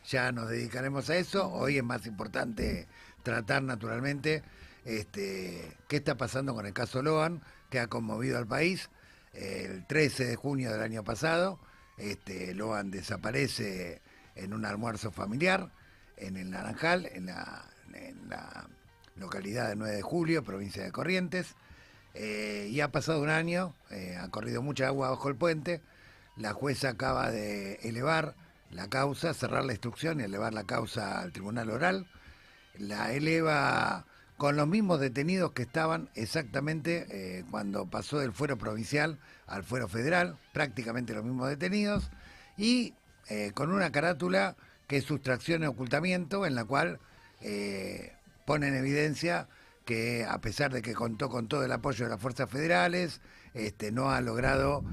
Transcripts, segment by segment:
ya nos dedicaremos a eso. Hoy es más importante tratar naturalmente qué está pasando con el caso Loan, que ha conmovido al país. El 13 de junio del año pasado, Loan desaparece en un almuerzo familiar en el Naranjal, en la localidad de 9 de Julio, provincia de Corrientes. Y ha pasado un año, ha corrido mucha agua bajo el puente. La jueza acaba de elevar la causa, cerrar la instrucción y elevar la causa al tribunal oral. La eleva con los mismos detenidos que estaban exactamente cuando pasó del fuero provincial al fuero federal, prácticamente los mismos detenidos, y con una carátula que es sustracción y ocultamiento, en la cual pone en evidencia que a pesar de que contó con todo el apoyo de las fuerzas federales, no ha logrado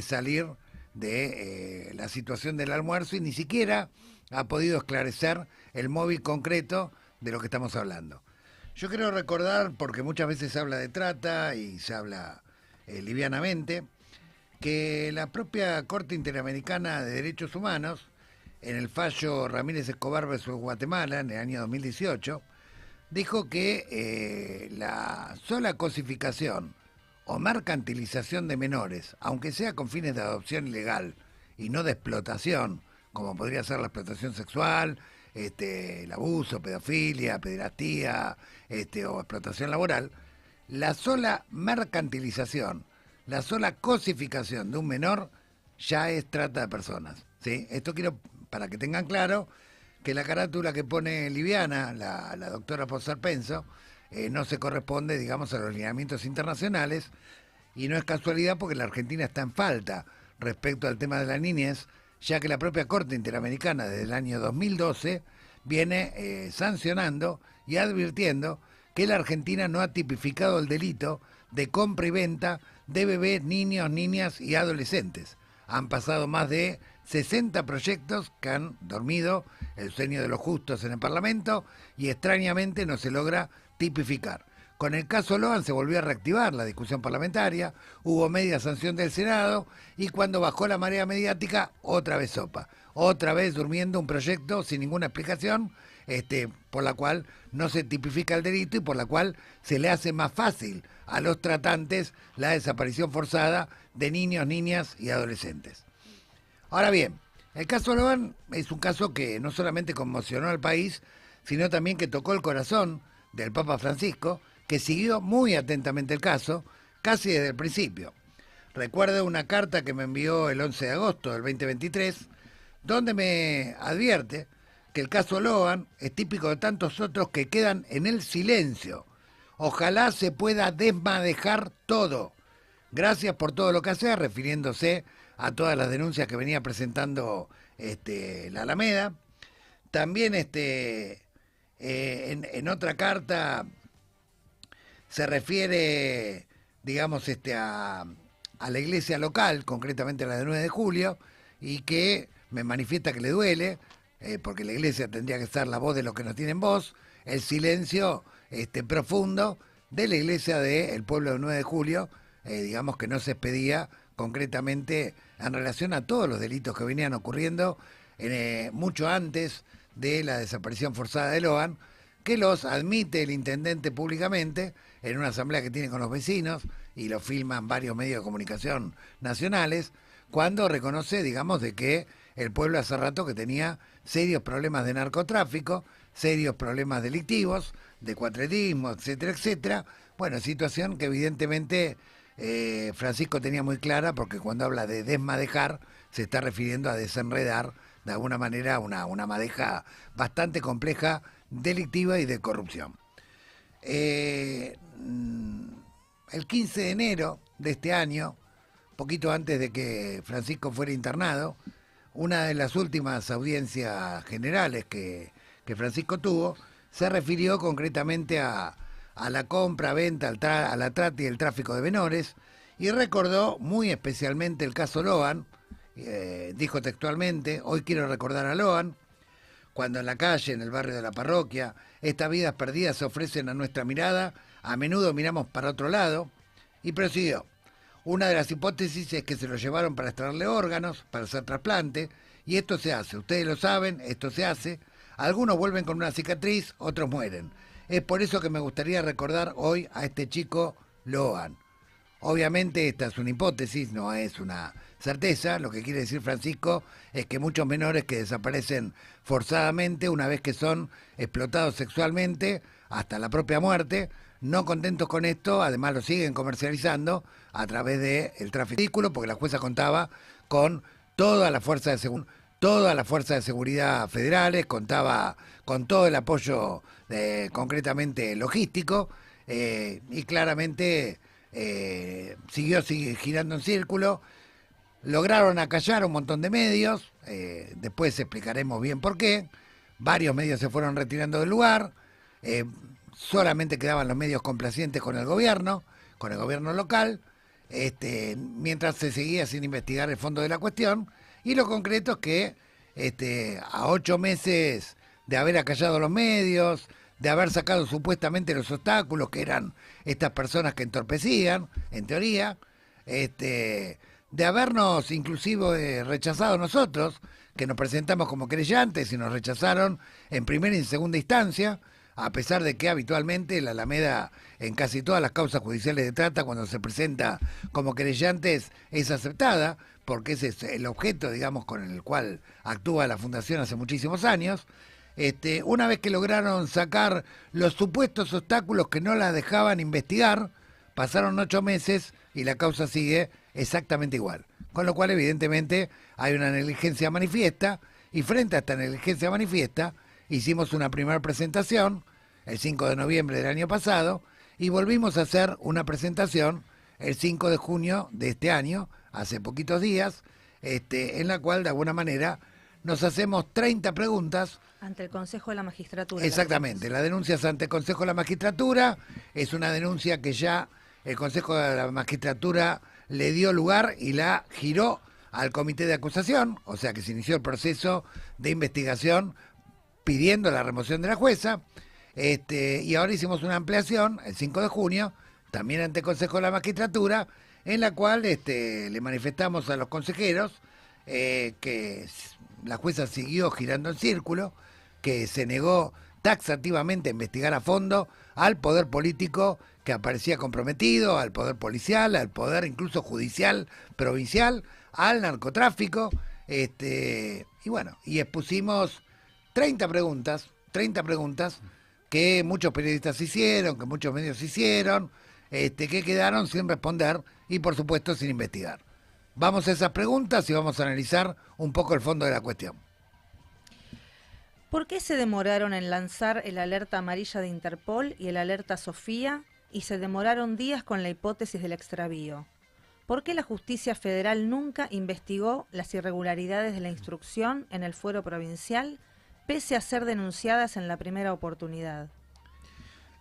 salir de la situación del almuerzo y ni siquiera ha podido esclarecer el móvil concreto de lo que estamos hablando. Yo quiero recordar, porque muchas veces se habla de trata y se habla livianamente, que la propia Corte Interamericana de Derechos Humanos, en el fallo Ramírez Escobar versus Guatemala, en el año 2018, dijo que la sola cosificación o mercantilización de menores, aunque sea con fines de adopción ilegal y no de explotación, como podría ser la explotación sexual, el abuso, pedofilia, pederastía, o explotación laboral, la sola mercantilización, la sola cosificación de un menor ya es trata de personas, ¿sí? Esto quiero para que tengan claro que la carátula que pone Liviana, la doctora Posarpenso, no se corresponde, digamos, a los lineamientos internacionales, y no es casualidad porque la Argentina está en falta respecto al tema de la niñez, ya que la propia Corte Interamericana desde el año 2012 viene sancionando y advirtiendo que la Argentina no ha tipificado el delito de compra y venta de bebés, niños, niñas y adolescentes. Han pasado más de 60 proyectos que han dormido el sueño de los justos en el Parlamento y extrañamente no se logra tipificar. Con el caso Loan se volvió a reactivar la discusión parlamentaria, hubo media sanción del Senado y cuando bajó la marea mediática, otra vez sopa. Otra vez durmiendo un proyecto sin ninguna explicación, por la cual no se tipifica el delito y por la cual se le hace más fácil a los tratantes la desaparición forzada de niños, niñas y adolescentes. Ahora bien, el caso Loan es un caso que no solamente conmocionó al país, sino también que tocó el corazón del Papa Francisco, que siguió muy atentamente el caso, casi desde el principio. Recuerdo una carta que me envió el 11 de agosto del 2023, donde me advierte que el caso Loan es típico de tantos otros que quedan en el silencio. Ojalá se pueda desmadejar todo. Gracias por todo lo que hace, refiriéndose a todas las denuncias que venía presentando la Alameda. También en otra carta se refiere, digamos, a la iglesia local, concretamente a la de 9 de julio, y que me manifiesta que le duele, porque la iglesia tendría que ser la voz de los que no tienen voz, el silencio profundo de la iglesia del pueblo de 9 de julio, digamos que no se expedía concretamente en relación a todos los delitos que venían ocurriendo mucho antes de la desaparición forzada de Loan, que los admite el intendente públicamente en una asamblea que tiene con los vecinos y lo filman varios medios de comunicación nacionales, cuando reconoce, digamos, de que el pueblo hace rato que tenía serios problemas de narcotráfico, serios problemas delictivos, de cuatretismo, etcétera, etcétera. Bueno, situación que evidentemente Francisco tenía muy clara, porque cuando habla de desmadejar se está refiriendo a desenredar de alguna manera una madeja bastante compleja, delictiva y de corrupción. El 15 de enero de este año, poquito antes de que Francisco fuera internado, una de las últimas audiencias generales que Francisco tuvo, se refirió concretamente a la compra, venta, a la trata y el tráfico de menores, y recordó muy especialmente el caso Loan. Dijo textualmente: hoy quiero recordar a Loan, cuando en la calle, en el barrio de la parroquia, estas vidas perdidas se ofrecen a nuestra mirada, a menudo miramos para otro lado. Y prosiguió: una de las hipótesis es que se lo llevaron para extraerle órganos, para hacer trasplante, Y esto se hace, ustedes lo saben, esto se hace. Algunos vuelven con una cicatriz, otros mueren. Es por eso que me gustaría recordar hoy a este chico Logan. Obviamente esta es una hipótesis, no es una certeza. Lo que quiere decir Francisco es que muchos menores que desaparecen forzadamente una vez que son explotados sexualmente hasta la propia muerte, no contentos con esto, además lo siguen comercializando a través del tráfico de vehículos, porque la jueza contaba con toda la fuerza de seguridad, federales, contaba con todo el apoyo concretamente logístico, y claramente siguió girando en círculo. Lograron acallar a un montón de medios, después explicaremos bien por qué. Varios medios se fueron retirando del lugar, solamente quedaban los medios complacientes con el gobierno local, mientras se seguía sin investigar el fondo de la cuestión. Y lo concreto es que a 8 meses de haber acallado los medios, de haber sacado supuestamente los obstáculos que eran estas personas que entorpecían, en teoría, de habernos inclusive rechazado nosotros, que nos presentamos como querellantes y nos rechazaron en primera y en segunda instancia, a pesar de que habitualmente la Alameda en casi todas las causas judiciales de trata, cuando se presenta como querellantes, es aceptada, porque ese es el objeto, digamos, con el cual actúa la Fundación hace muchísimos años. Una vez que lograron sacar los supuestos obstáculos que no la dejaban investigar, pasaron 8 meses y la causa sigue exactamente igual. Con lo cual, evidentemente, hay una negligencia manifiesta, y frente a esta negligencia manifiesta, hicimos una primera presentación el 5 de noviembre del año pasado, y volvimos a hacer una presentación el 5 de junio de este año, hace poquitos días, en la cual, de alguna manera, nos hacemos 30 preguntas. Ante el Consejo de la Magistratura. Exactamente, la denuncia es ante el Consejo de la Magistratura, es una denuncia que ya el Consejo de la Magistratura le dio lugar y la giró al Comité de Acusación, o sea que se inició el proceso de investigación pidiendo la remoción de la jueza, y ahora hicimos una ampliación el 5 de junio, también ante el Consejo de la Magistratura, en la cual le manifestamos a los consejeros que la jueza siguió girando en círculo, que se negó taxativamente a investigar a fondo al poder político que aparecía comprometido, al poder policial, al poder incluso judicial, provincial, al narcotráfico, y bueno, y expusimos 30 preguntas que muchos periodistas hicieron, que muchos medios hicieron, que quedaron sin responder y por supuesto sin investigar. Vamos a esas preguntas y vamos a analizar un poco el fondo de la cuestión. ¿Por qué se demoraron en lanzar el alerta amarilla de Interpol y el alerta Sofía, y se demoraron días con la hipótesis del extravío? ¿Por qué la justicia federal nunca investigó las irregularidades de la instrucción en el fuero provincial, pese a ser denunciadas en la primera oportunidad?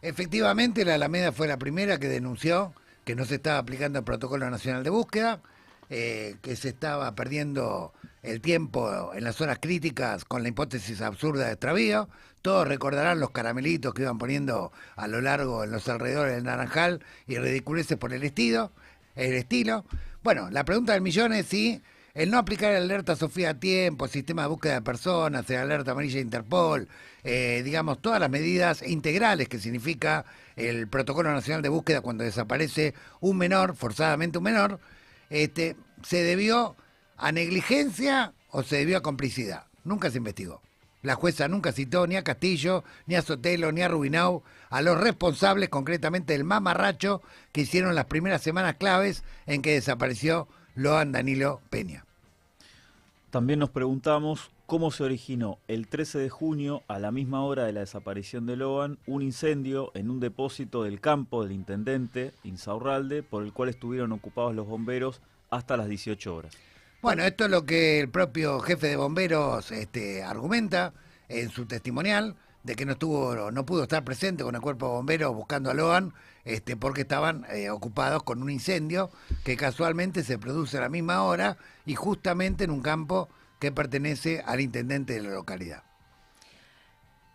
Efectivamente, la Alameda fue la primera que denunció que no se estaba aplicando el Protocolo Nacional de Búsqueda, que se estaba perdiendo el tiempo en las horas críticas con la hipótesis absurda de extravío. Todos recordarán los caramelitos que iban poniendo a lo largo en los alrededores del Naranjal y ridiculeces por el estilo. Bueno, la pregunta del millón es si el no aplicar el alerta Sofía a tiempo, sistema de búsqueda de personas, el alerta amarilla de Interpol, digamos, todas las medidas integrales que significa el Protocolo Nacional de Búsqueda cuando desaparece un menor, forzadamente un menor, ¿se debió a negligencia o se debió a complicidad? Nunca se investigó. La jueza nunca citó ni a Castillo, ni a Sotelo, ni a Rubinau, a los responsables concretamente del mamarracho que hicieron las primeras semanas claves en que desapareció Loan Danilo Peña. También nos preguntamos cómo se originó el 13 de junio, a la misma hora de la desaparición de Loan, un incendio en un depósito del campo del intendente Insaurralde, por el cual estuvieron ocupados los bomberos hasta las 18 horas. Bueno, esto es lo que el propio jefe de bomberos argumenta en su testimonial, de que no pudo estar presente con el cuerpo de bomberos buscando a Loan, porque estaban ocupados con un incendio que casualmente se produce a la misma hora y justamente en un campo que pertenece al intendente de la localidad.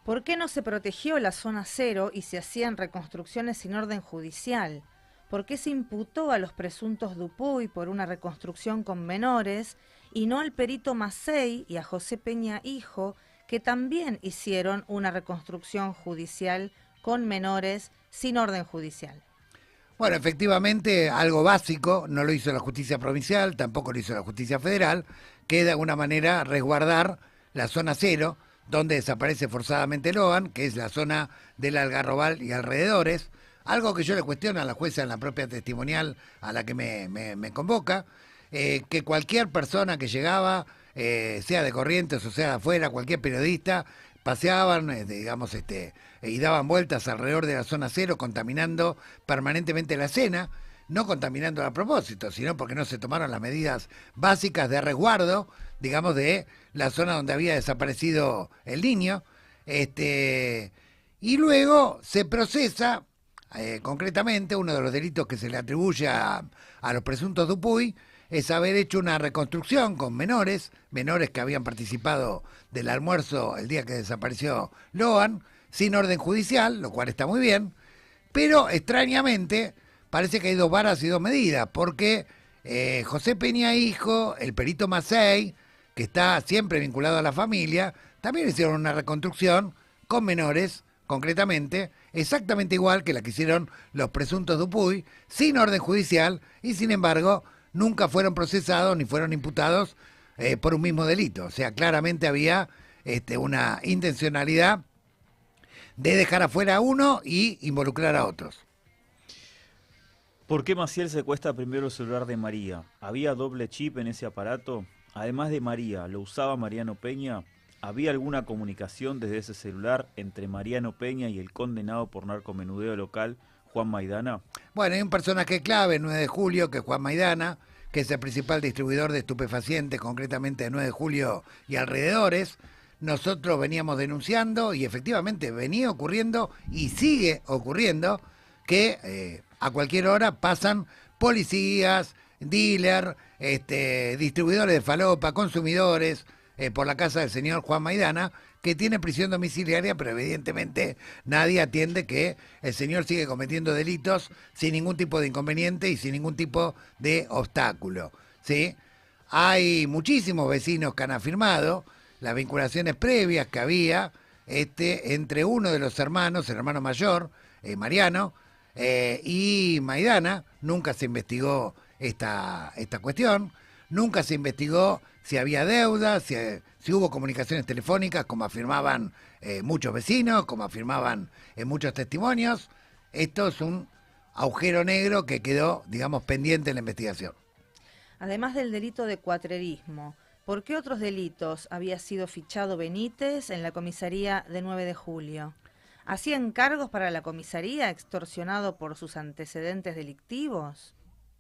¿Por qué no se protegió la zona cero y se hacían reconstrucciones sin orden judicial? ¿Por qué se imputó a los presuntos Dupuy por una reconstrucción con menores y no al perito Macei y a José Peña hijo, que también hicieron una reconstrucción judicial con menores sin orden judicial. Bueno, efectivamente, algo básico, no lo hizo la justicia provincial, tampoco lo hizo la justicia federal, que es de alguna manera resguardar la zona cero, donde desaparece forzadamente Logan, que es la zona del Algarrobal y alrededores, algo que yo le cuestiono a la jueza en la propia testimonial a la que me convoca, que cualquier persona que llegaba, sea de Corrientes o sea de afuera, cualquier periodista, paseaban, digamos, y daban vueltas alrededor de la zona cero, contaminando permanentemente la escena, no contaminando a propósito, sino porque no se tomaron las medidas básicas de resguardo, digamos, de la zona donde había desaparecido el niño. Y luego se procesa, concretamente, uno de los delitos que se le atribuye a los presuntos Dupuy, es haber hecho una reconstrucción con menores que habían participado del almuerzo el día que desapareció Logan, sin orden judicial, lo cual está muy bien, pero extrañamente parece que hay dos varas y dos medidas, porque José Peña hijo, el perito Macei, que está siempre vinculado a la familia, también hicieron una reconstrucción con menores, concretamente, exactamente igual que la que hicieron los presuntos Dupuy, sin orden judicial, y sin embargo nunca fueron procesados ni fueron imputados por un mismo delito. O sea, claramente había una intencionalidad de dejar afuera a uno y involucrar a otros. ¿Por qué Maciel secuestra primero el celular de María? ¿Había doble chip en ese aparato? Además de María, ¿lo usaba Mariano Peña? ¿Había alguna comunicación desde ese celular entre Mariano Peña y el condenado por narcomenudeo local, Juan Maidana? Bueno, hay un personaje clave el 9 de julio, que es Juan Maidana, que es el principal distribuidor de estupefacientes, concretamente de 9 de julio y alrededores. Nosotros veníamos denunciando y efectivamente venía ocurriendo y sigue ocurriendo que a cualquier hora pasan policías, dealers, distribuidores de falopa, consumidores, por la casa del señor Juan Maidana, que tiene prisión domiciliaria, pero evidentemente nadie atiende que el señor sigue cometiendo delitos sin ningún tipo de inconveniente y sin ningún tipo de obstáculo, ¿sí? Hay muchísimos vecinos que han afirmado las vinculaciones previas que había entre uno de los hermanos, el hermano mayor, Mariano, y Maidana. Nunca se investigó esta cuestión, nunca se investigó si había deudas, si hubo comunicaciones telefónicas, como afirmaban muchos vecinos, como afirmaban muchos testimonios. Esto es un agujero negro que quedó, digamos, pendiente en la investigación. Además del delito de cuatrerismo, ¿por qué otros delitos había sido fichado Benítez en la comisaría de 9 de julio? ¿Hacía encargos para la comisaría extorsionado por sus antecedentes delictivos?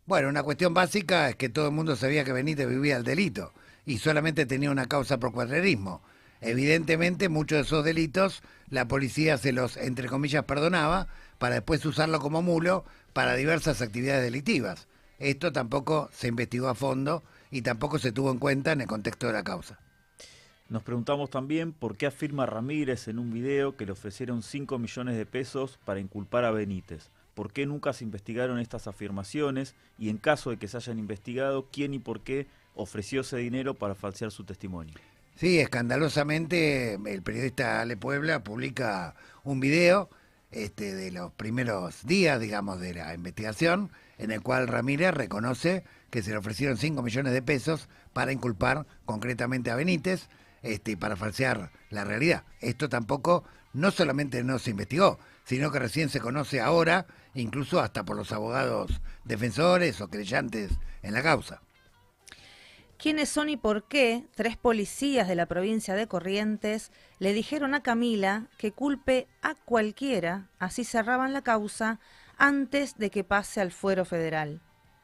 Bueno, una cuestión básica es que todo el mundo sabía que Benítez vivía el delito y solamente tenía una causa por cuatrerismo. Evidentemente, muchos de esos delitos la policía se los, entre comillas, perdonaba para después usarlo como mulo para diversas actividades delictivas. Esto tampoco se investigó a fondo y tampoco se tuvo en cuenta en el contexto de la causa. Nos preguntamos también por qué afirma Ramírez en un video que le ofrecieron 5 millones de pesos para inculpar a Benítez. ¿Por qué nunca se investigaron estas afirmaciones? Y en caso de que se hayan investigado, ¿quién y por qué ofreció ese dinero para falsear su testimonio? Sí, escandalosamente el periodista Ale Puebla publica un video de los primeros días, digamos, de la investigación, en el cual Ramírez reconoce que se le ofrecieron 5 millones de pesos para inculpar concretamente a Benítez y para falsear la realidad. Esto tampoco, no solamente no se investigó, sino que recién se conoce ahora, incluso hasta por los abogados defensores o creyentes en la causa. ¿Quiénes son y por qué 3 policías de la provincia de Corrientes le dijeron a Camila que culpe a cualquiera, así cerraban la causa, antes de que pase al fuero federal?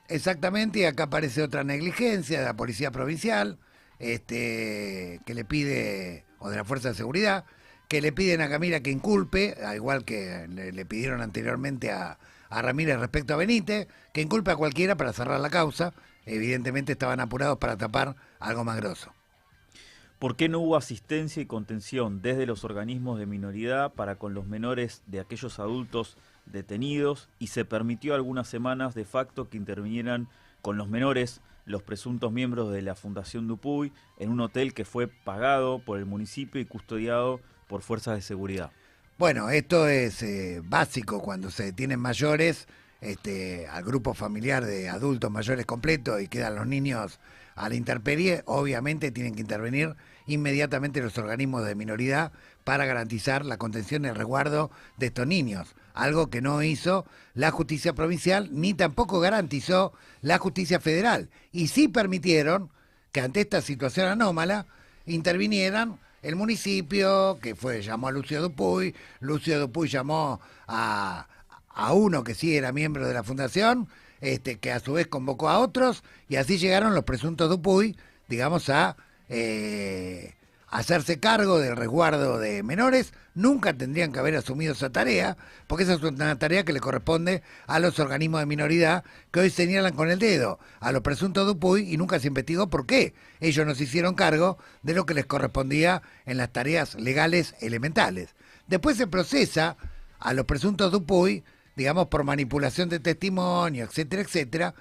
Exactamente, y acá aparece otra negligencia de la policía provincial, que le pide, o de la Fuerza de Seguridad, que le piden a Camila que inculpe, al igual que le pidieron anteriormente a Ramírez respecto a Benítez, que inculpe a cualquiera para cerrar la causa. Evidentemente estaban apurados para tapar algo más grosso. ¿Por qué no hubo asistencia y contención desde los organismos de minoridad para con los menores de aquellos adultos detenidos y se permitió algunas semanas de facto que intervinieran con los menores los presuntos miembros de la Fundación Dupuy en un hotel que fue pagado por el municipio y custodiado por fuerzas de seguridad. Bueno, esto es básico cuando se detienen mayores, al grupo familiar de adultos mayores completo y quedan los niños a la intemperie. Obviamente tienen que intervenir inmediatamente los organismos de minoridad para garantizar la contención y el resguardo de estos niños, algo que no hizo la justicia provincial ni tampoco garantizó la justicia federal, y sí permitieron que ante esta situación anómala intervinieran el municipio, que llamó a Lucio Dupuy llamó a uno que sí era miembro de la fundación, que a su vez convocó a otros, y así llegaron los presuntos Dupuy, digamos, a hacerse cargo del resguardo de menores. Nunca tendrían que haber asumido esa tarea, porque esa es una tarea que le corresponde a los organismos de minoridad, que hoy señalan con el dedo a los presuntos Dupuy, y nunca se investigó por qué ellos no se hicieron cargo de lo que les correspondía en las tareas legales elementales. Después se procesa a los presuntos Dupuy, digamos, por manipulación de testimonio, etcétera, etcétera.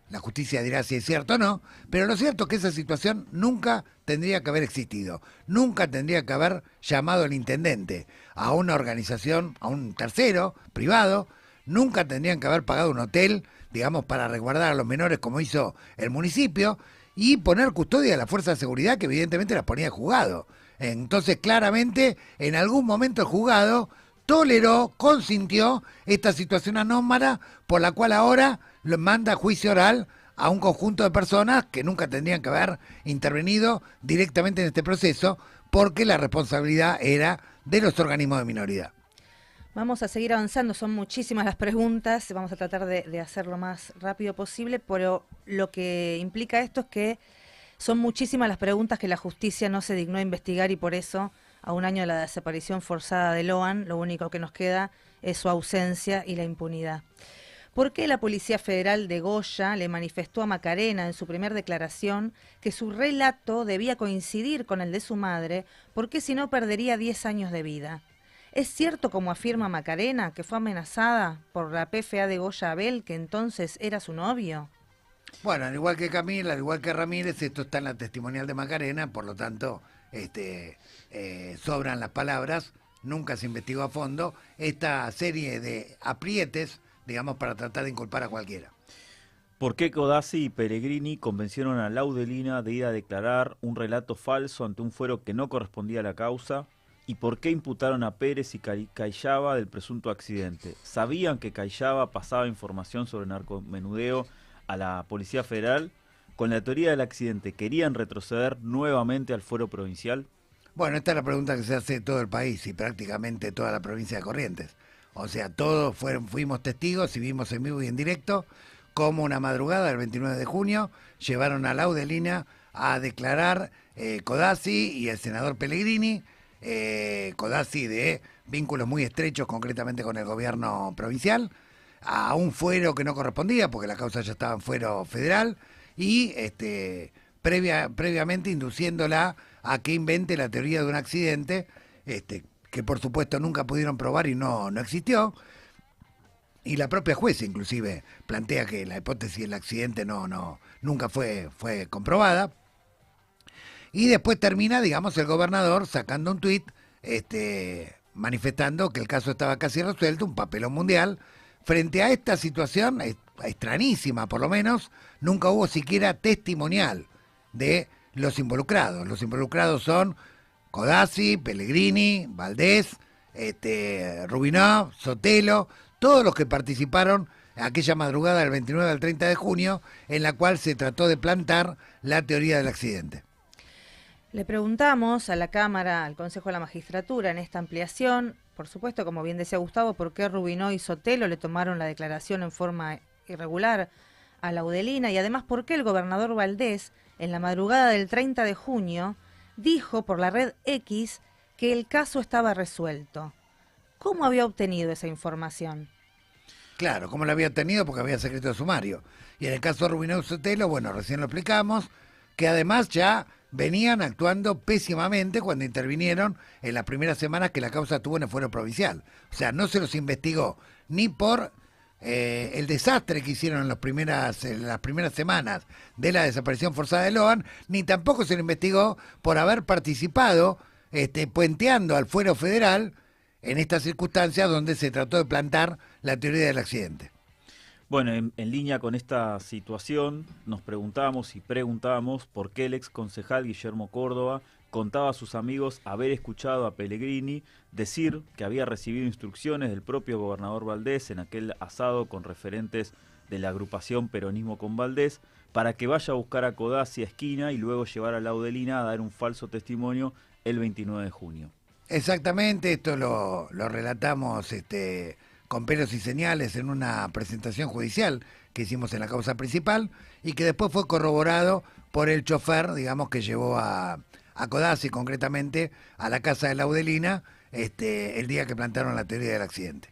La justicia dirá si es cierto o no, pero lo cierto es que esa situación nunca tendría que haber existido. Nunca tendría que haber llamado el intendente a una organización, a un tercero privado. Nunca tendrían que haber pagado un hotel, digamos, para resguardar a los menores como hizo el municipio, y poner custodia a la fuerza de seguridad, que evidentemente las ponía el juzgado. Entonces, claramente, en algún momento el juzgado toleró, consintió esta situación anómala, por la cual ahora lo manda a juicio oral a un conjunto de personas que nunca tendrían que haber intervenido directamente en este proceso, porque la responsabilidad era de los organismos de minoridad. Vamos a seguir avanzando, son muchísimas las preguntas, vamos a tratar de hacerlo lo más rápido posible, pero lo que implica esto es que son muchísimas las preguntas que la justicia no se dignó a investigar, y por eso, a un año de la desaparición forzada de Loan, lo único que nos queda es su ausencia y la impunidad. ¿Por qué la Policía Federal de Goya le manifestó a Macarena en su primer declaración que su relato debía coincidir con el de su madre, porque si no perdería 10 años de vida? ¿Es cierto, como afirma Macarena, que fue amenazada por la PFA de Goya Abel, que entonces era su novio? Bueno, al igual que Camila, al igual que Ramírez, esto está en la testimonial de Macarena, por lo tanto, sobran las palabras. Nunca se investigó a fondo esta serie de aprietes, digamos, para tratar de inculpar a cualquiera. ¿Por qué Codazzi y Pellegrini convencieron a Laudelina de ir a declarar un relato falso ante un fuero que no correspondía a la causa? ¿Y por qué imputaron a Pérez y Cayaba del presunto accidente? ¿Sabían que Cayaba pasaba información sobre narcomenudeo a la Policía Federal? ¿Con la teoría del accidente querían retroceder nuevamente al fuero provincial? Bueno, esta es la pregunta que se hace todo el país y prácticamente toda la provincia de Corrientes. O sea, todos fuimos testigos y vimos en vivo y en directo cómo una madrugada del 29 de junio llevaron a Laudelina a declarar Codazzi y el senador Pellegrini, Codazzi de vínculos muy estrechos concretamente con el gobierno provincial, a un fuero que no correspondía porque la causa ya estaba en fuero federal, y previamente induciéndola a que invente la teoría de un accidente, que por supuesto nunca pudieron probar y no existió. Y la propia jueza inclusive plantea que la hipótesis del accidente nunca fue comprobada. Y después termina, digamos, el gobernador sacando un tuit manifestando que el caso estaba casi resuelto, un papelón mundial. Frente a esta situación extrañísima, por lo menos, nunca hubo siquiera testimonial de los involucrados. Los involucrados son Codazzi, Pellegrini, Valdés, Rubinó, Sotelo, todos los que participaron aquella madrugada del 29 al 30 de junio, en la cual se trató de plantar la teoría del accidente. Le preguntamos a la Cámara, al Consejo de la Magistratura, en esta ampliación, por supuesto, como bien decía Gustavo, por qué Rubinó y Sotelo le tomaron la declaración en forma irregular a Laudelina, y además por qué el gobernador Valdés, en la madrugada del 30 de junio, dijo por la red X que el caso estaba resuelto. ¿Cómo había obtenido esa información? Claro, ¿cómo la había obtenido? Porque había secreto de sumario. Y en el caso de Rubinó y Sotelo, bueno, recién lo explicamos, que además ya venían actuando pésimamente cuando intervinieron en las primeras semanas que la causa tuvo en el fuero provincial. O sea, no se los investigó ni por el desastre que hicieron en las primeras semanas de la desaparición forzada de Loan, ni tampoco se le investigó por haber participado puenteando al fuero federal en estas circunstancias donde se trató de plantar la teoría del accidente. Bueno, en línea con esta situación, nos preguntamos y preguntábamos por qué el ex concejal Guillermo Córdoba contaba a sus amigos haber escuchado a Pellegrini decir que había recibido instrucciones del propio gobernador Valdés en aquel asado con referentes de la agrupación Peronismo con Valdés, para que vaya a buscar a Codazzi a Esquina y luego llevar a Laudelina a dar un falso testimonio el 29 de junio. Exactamente, esto lo relatamos con pelos y señales en una presentación judicial que hicimos en la causa principal y que después fue corroborado por el chofer, digamos, que llevó a Codazzi concretamente a la casa de Laudelina el día que plantaron la teoría del accidente.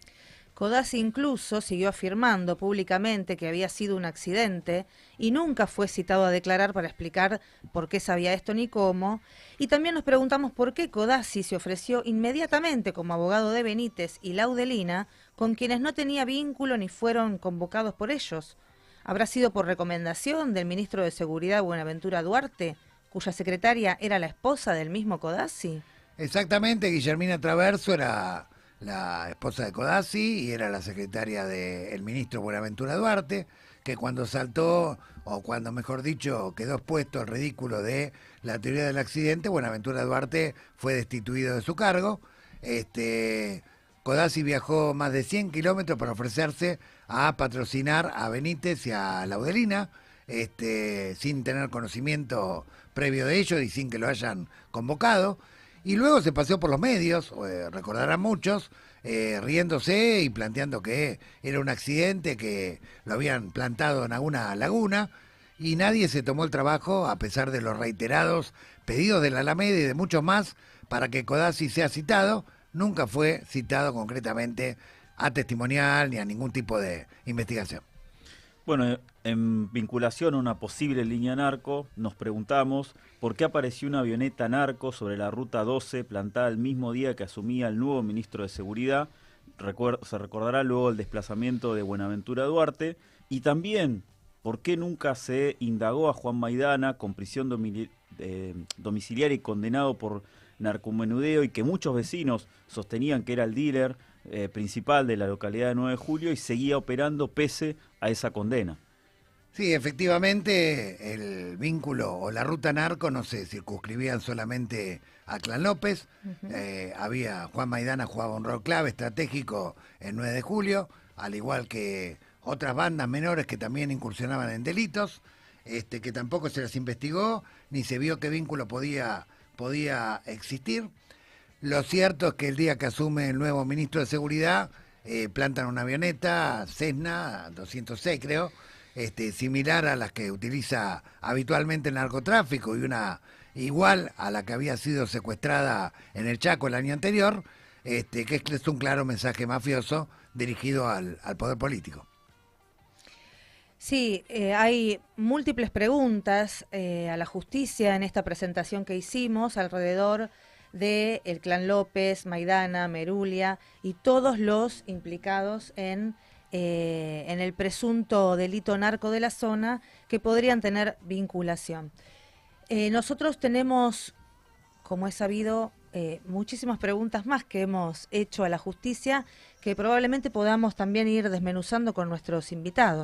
Codazzi incluso siguió afirmando públicamente que había sido un accidente y nunca fue citado a declarar para explicar por qué sabía esto ni cómo. Y también nos preguntamos por qué Codazzi se ofreció inmediatamente como abogado de Benítez y Laudelina, con quienes no tenía vínculo ni fueron convocados por ellos. ¿Habrá sido por recomendación del ministro de Seguridad Buenaventura Duarte, cuya secretaria era la esposa del mismo Codazzi? Exactamente, Guillermina Traverso era la esposa de Codazzi y era la secretaria del ministro Buenaventura Duarte, que cuando saltó, o cuando mejor dicho, quedó expuesto al ridículo de la teoría del accidente, Buenaventura Duarte fue destituido de su cargo. Codazzi viajó más de 100 kilómetros para ofrecerse a patrocinar a Benítez y a Laudelina, sin tener conocimiento previo de ello y sin que lo hayan convocado. Y luego se paseó por los medios, recordarán muchos, riéndose y planteando que era un accidente, que lo habían plantado en alguna laguna, y nadie se tomó el trabajo, a pesar de los reiterados pedidos de la Alameda y de muchos más, para que Codazzi sea citado. Nunca fue citado concretamente a testimonial ni a ningún tipo de investigación. Bueno, en vinculación a una posible línea narco, nos preguntamos por qué apareció una avioneta narco sobre la Ruta 12 plantada el mismo día que asumía el nuevo ministro de Seguridad. Se recordará luego el desplazamiento de Buenaventura Duarte. Y también, por qué nunca se indagó a Juan Maidana con prisión domiciliaria y condenado por narcomenudeo, y que muchos vecinos sostenían que era el dealer principal de la localidad de 9 de Julio y seguía operando pese a esa condena. Sí, efectivamente, el vínculo o la ruta narco no se circunscribían solamente a Clan López. Juan Maidana jugaba un rol clave estratégico en 9 de Julio, al igual que otras bandas menores que también incursionaban en delitos, que tampoco se las investigó, ni se vio qué vínculo podía existir. Lo cierto es que el día que asume el nuevo ministro de Seguridad, plantan una avioneta Cessna 206, creo, similar a las que utiliza habitualmente el narcotráfico, y una igual a la que había sido secuestrada en el Chaco el año anterior, que es un claro mensaje mafioso dirigido al poder político. Sí, hay múltiples preguntas a la justicia en esta presentación que hicimos alrededor del Clan López, Maidana, Merulia y todos los implicados en el presunto delito narco de la zona que podrían tener vinculación. Nosotros tenemos, como es sabido, muchísimas preguntas más que hemos hecho a la justicia que probablemente podamos también ir desmenuzando con nuestros invitados.